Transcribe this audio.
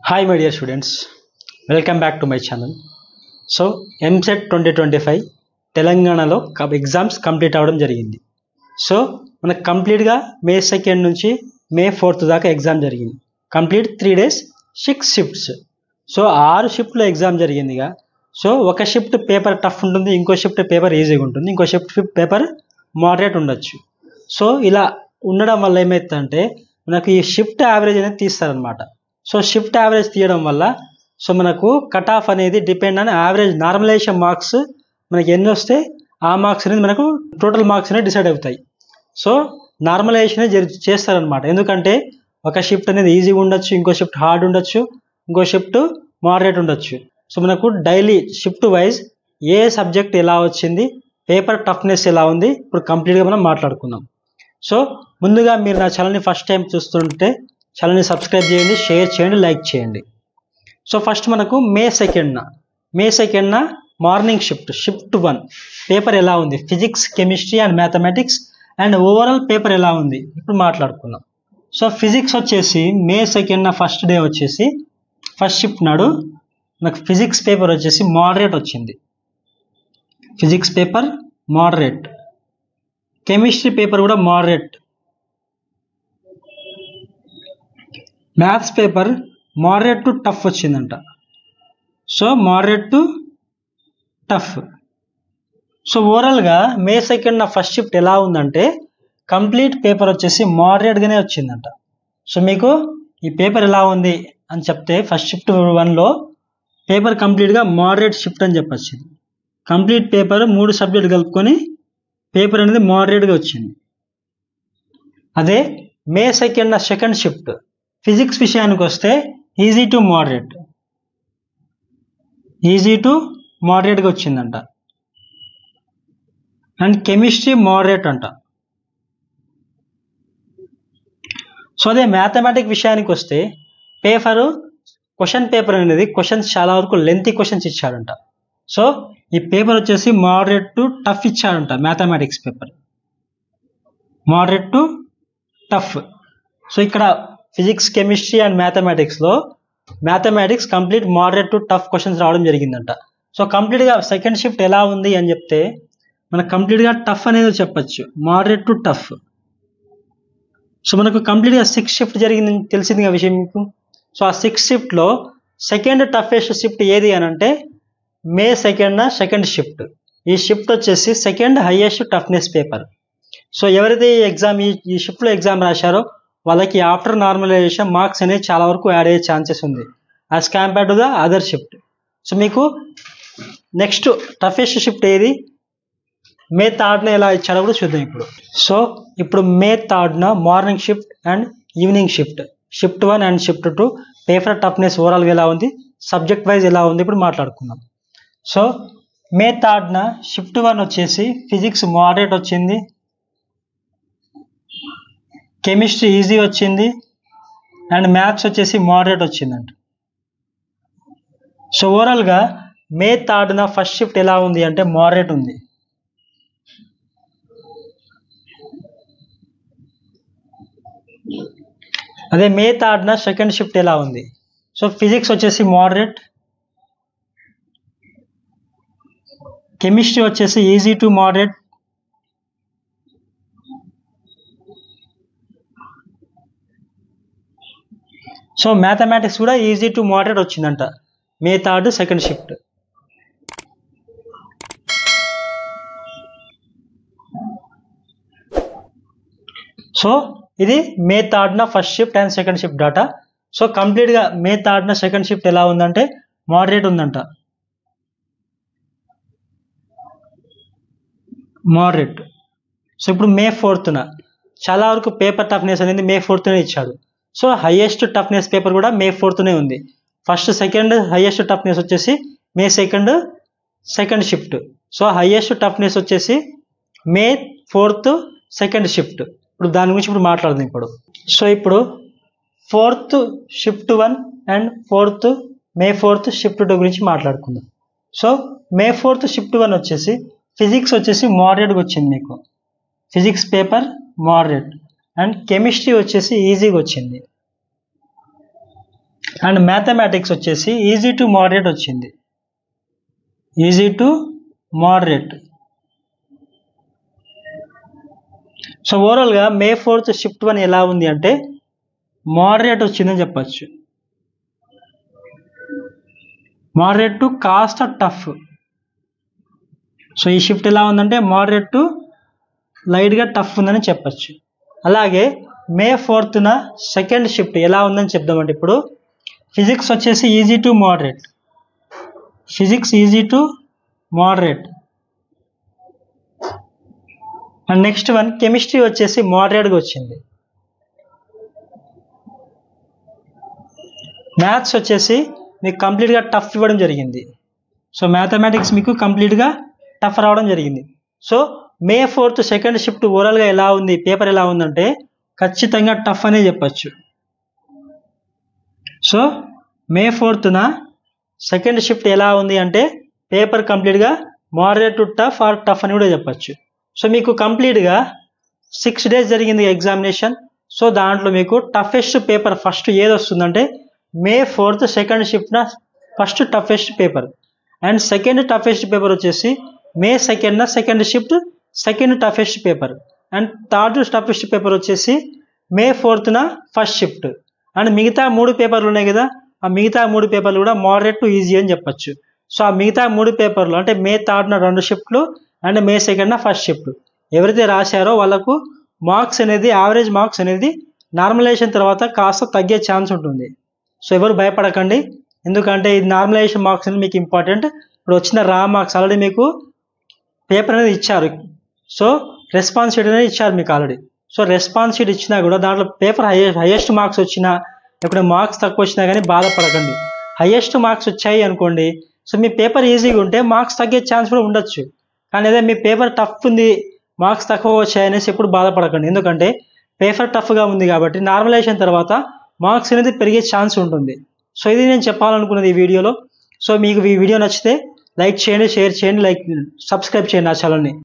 Hi my dear students, welcome back to my channel. So MSET 2025 తెలంగాణలో exams complete అవ్వడం జరిగింది. So మనకు కంప్లీట్గా మే 2 నుంచి మే 4 దాకా ఎగ్జామ్ జరిగింది. Complete 3 days 6 shifts. సో 6 షిఫ్ట్లో ఎగ్జామ్ జరిగిందిగా. సో ఒక షిఫ్ట్ పేపర్ టఫ్ ఉంటుంది, ఇంకో షిఫ్ట్ పేపర్ ఈజీగా ఉంటుంది, ఇంకో షిఫ్ట్ పేపర్ మోడరేట్ ఉండొచ్చు. సో ఇలా ఉండడం వల్ల ఏమవుతుందంటే మనకు ఈ షిఫ్ట్ యావరేజ్ అనేది తీస్తారనమాట. సో షిఫ్ట్ యావరేజ్ తీయడం వల్ల సో మనకు కట్ ఆఫ్ అనేది depend on average normalisation marks మనకి ఎన్ని వస్తే ఆ మార్క్స్ అనేది మనకు టోటల్ మార్క్స్ అనేది డిసైడ్ అవుతాయి. సో నార్మలైజేషన్ చేస్తారనమాట. ఎందుకంటే ఒక షిఫ్ట్ అనేది ఈజీగా ఉండొచ్చు, ఇంకో షిఫ్ట్ హార్డ్ ఉండొచ్చు, ఇంకో షిఫ్ట్ మోడరేట్ ఉండొచ్చు. సో మనకు డైలీ షిఫ్ట్ వైజ్ ఏ సబ్జెక్ట్ ఎలా వచ్చింది, పేపర్ టఫ్నెస్ ఎలా ఉంది, ఇప్పుడు కంప్లీట్గా మనం మాట్లాడుకుందాం. సో ముందుగా మీరు నా ఛానల్ని ఫస్ట్ టైం చూస్తుంటే ఛానల్ని సబ్స్క్రైబ్ చేయండి, షేర్ చేయండి, లైక్ చేయండి. సో ఫస్ట్ మనకు మే 2న మార్నింగ్ షిఫ్ట్ 1 పేపర్ ఎలా ఉంది, physics, chemistry and mathematics and overall paper ఎలా ఉంది ఇప్పుడు మాట్లాడుకుందాం. సో ఫిజిక్స్ వచ్చేసి మే 2న ఫస్ట్ డే వచ్చేసి ఫస్ట్ షిఫ్ట్ నాడు నాకు ఫిజిక్స్ పేపర్ వచ్చేసి మోడరేట్ వచ్చింది. Physics paper moderate, chemistry paper కూడా moderate, maths paper moderate to tough వచ్చిందంట. So moderate to tough. So ఓవరాల్గా మే 2న ఫస్ట్ షిఫ్ట్ ఎలా ఉందంటే కంప్లీట్ పేపర్ వచ్చేసి మోడరేట్గానే వచ్చిందంట. సో మీకు ఈ పేపర్ ఎలా ఉంది అని చెప్తే ఫస్ట్ షిఫ్ట్ 1లో పేపర్ కంప్లీట్గా మోడరేట్ షిఫ్ట్ అని చెప్పచ్చు. కంప్లీట్ పేపర్ 3 సబ్జెక్ట్ కలుపుకొని పేపర్ అనేది మోడరేట్గా వచ్చింది. అదే మే 2న సెకండ్ షిఫ్ట్ ఫిజిక్స్ విషయానికి వస్తే ఈజీ టు మోడరేట్గా వచ్చిందంట. అండ్ కెమిస్ట్రీ మోడరేట్ అంట. సో అదే మ్యాథమెటిక్స్ విషయానికి వస్తే క్వశ్చన్ పేపర్ అనేది క్వశ్చన్స్ చాలా వరకు లెంతీ క్వశ్చన్స్ ఇచ్చాడంట. సో ఈ పేపర్ వచ్చేసి మోడరేట్ టు టఫ్ ఇచ్చాడంట. Mathematics paper moderate to tough. So ఇక్కడ physics, chemistry and mathematics complete moderate to tough questions రావడం జరిగిందంట. సో కంప్లీట్గా సెకండ్ షిఫ్ట్ ఎలా ఉంది అని చెప్తే మనకు కంప్లీట్గా టఫ్ అనేది చెప్పచ్చు, మోడరేట్ టు టఫ్. సో మనకు కంప్లీట్గా 6 షిఫ్ట్ జరిగిందని తెలిసిందిగా విషయం మీకు. సో ఆ 6 షిఫ్ట్లో సెకండ్ టఫెస్ట్ షిఫ్ట్ ఏది అని అంటే మే 2న సెకండ్ షిఫ్ట్. ఈ షిఫ్ట్ వచ్చేసి second highest toughness paper. So ఎవరైతే ఈ షిఫ్ట్లో ఎగ్జామ్ రాశారో వాళ్ళకి ఆఫ్టర్ నార్మలైజేషన్ మార్క్స్ అనేది చాలా వరకు యాడ్ అయ్యే ఛాన్సెస్ ఉంది as compare to the other shift. So మీకు నెక్స్ట్ టఫెస్ట్ షిఫ్ట్ ఏది, మే 3న ఎలా ఇచ్చాడో కూడా చూద్దాం ఇప్పుడు. సో ఇప్పుడు మే 3న morning shift and evening shift 1 and shift 2 paper toughness ఓవరాల్గా ఎలా ఉంది, సబ్జెక్ట్ వైజ్ ఎలా ఉంది ఇప్పుడు మాట్లాడుకుందాం. సో మే 3న షిఫ్ట్ 1 వచ్చేసి ఫిజిక్స్ మోడరేట్ వచ్చింది, కెమిస్ట్రీ ఈజీ వచ్చింది అండ్ మ్యాథ్స్ వచ్చేసి మోడరేట్ వచ్చిందంట. సో ఓవరాల్గా మే 3న ఫస్ట్ షిఫ్ట్ ఎలా ఉంది అంటే మోడరేట్ ఉంది. అదే మే 3న సెకండ్ షిఫ్ట్ ఎలా ఉంది. సో ఫిజిక్స్ వచ్చేసి మోడరేట్, కెమిస్ట్రీ వచ్చేసి easy to moderate, so mathematics కూడా ఈజీ టు మోడరేట్ వచ్చిందంట మే 3 సెకండ్ షిఫ్ట్. సో ఇది మే 3న first shift and second shift data. So కంప్లీట్గా మే 3న సెకండ్ షిఫ్ట్ ఎలా ఉందంటే మోడరేట్ ఉందంట. మోడరేట్. సో ఇప్పుడు మే 4న చాలా వరకు పేపర్ టఫ్నెస్ అనేది మే 4నే ఇచ్చాడు. సో హైయెస్ట్ టఫ్నెస్ పేపర్ కూడా మే 4నే ఉంది. ఫస్ట్ సెకండ్ హైయెస్ట్ టఫ్నెస్ వచ్చేసి మే 2 second shift. So highest toughness వచ్చేసి మే 4 సెకండ్ షిఫ్ట్. ఇప్పుడు దాని గురించి ఇప్పుడు మాట్లాడదాం ఇప్పుడు. సో ఇప్పుడు 4th shift 1 and May 4 shift 2 గురించి మాట్లాడుకుందాం. సో మే 4 షిఫ్ట్ 1 వచ్చేసి ఫిజిక్స్ వచ్చేసి మోడరేట్గా వచ్చింది మీకు. Physics paper moderate and chemistry వచ్చేసి ఈజీగా వచ్చింది. అండ్ మ్యాథమెటిక్స్ వచ్చేసి ఈజీ టు మోడరేట్ వచ్చింది. Easy to moderate. సో ఓవరాల్గా May 4th షిఫ్ట్ 1 ఎలా ఉంది అంటే మోడరేట్ వచ్చిందని చెప్పచ్చు. మోడరేట్ టు కాస్త టఫ్. సో ఈ షిఫ్ట్ ఎలా ఉందంటే మోడరేట్ టు లైట్గా టఫ్ ఉందని చెప్పచ్చు. అలాగే May 4th సెకండ్ షిఫ్ట్ ఎలా ఉందని చెప్దామంటే ఇప్పుడు ఫిజిక్స్ వచ్చేసి easy to moderate. Physics easy to moderate. And next one chemistry వచ్చేసి మోడరేట్గా వచ్చింది. మ్యాథ్స్ వచ్చేసి మీకు కంప్లీట్గా టఫ్ ఇవ్వడం జరిగింది. సో మ్యాథమెటిక్స్ మీకు కంప్లీట్గా టఫ్ రావడం జరిగింది. So May 4th second shift ఓవరాల్గా ఎలా ఉంది, పేపర్ ఎలా ఉందంటే ఖచ్చితంగా టఫ్ అనే చెప్పచ్చు. So May 4th second shift ఎలా ఉంది అంటే పేపర్ కంప్లీట్గా moderate to tough or tough అని కూడా చెప్పచ్చు. సో మీకు కంప్లీట్గా 6 days జరిగింది ఎగ్జామినేషన్. సో దాంట్లో మీకు టఫెస్ట్ పేపర్ ఫస్ట్ ఏది వస్తుందంటే May 4th second shift first toughest paper. And second toughest paper వచ్చేసి May 2nd second shift second toughest paper. And third toughest paper వచ్చేసి May 4th first shift. And మిగతా 3 పేపర్లు ఉన్నాయి కదా, ఆ మిగతా 3 పేపర్లు కూడా మోడరేట్ టు ఈజీ అని చెప్పచ్చు. సో ఆ మిగతా 3 పేపర్లు అంటే May 3rd 2 షిఫ్ట్లు and May 2nd first shift ఎవరైతే రాశారో వాళ్ళకు మార్క్స్ అనేది యావరేజ్ మార్క్స్ అనేది నార్మలైజేషన్ తర్వాత కాస్త తగ్గే ఛాన్స్ ఉంటుంది. సో ఎవరు భయపడకండి, ఎందుకంటే ఇది నార్మలైజేషన్ మార్క్స్ అనేది మీకు ఇంపార్టెంట్. ఇప్పుడు వచ్చిన రా మార్క్స్ ఆల్రెడీ మీకు పేపర్ అనేది ఇచ్చారు. సో రెస్పాన్స్ షీట్ అనేది ఇచ్చారు మీకు ఆల్రెడీ. సో రెస్పాన్స్ షీట్ ఇచ్చినా కూడా దాంట్లో పేపర్ హైయెస్ట్ మార్క్స్ వచ్చినా ఎప్పుడు మార్క్స్ తక్కువ వచ్చినా కానీ బాధపడకండి. హైయెస్ట్ మార్క్స్ వచ్చాయి అనుకోండి, సో మీ పేపర్ ఈజీగా ఉంటే మార్క్స్ తగ్గే ఛాన్స్ కూడా ఉండొచ్చు. కానీ అదే మీ పేపర్ టఫ్ ఉంది, మార్క్స్ తక్కువ వచ్చాయనేసి ఎప్పుడు బాధపడకండి, ఎందుకంటే పేపర్ టఫ్గా ఉంది కాబట్టి నార్మలైజేషన్ తర్వాత మార్క్స్ అనేది పెరిగే ఛాన్స్ ఉంటుంది. సో ఇది నేను చెప్పాలనుకున్నది ఈ వీడియోలో. సో మీకు ఈ వీడియో నచ్చితే లైక్ చేయండి, షేర్ చేయండి, సబ్స్క్రైబ్ చేయండి నా ఛానల్ని.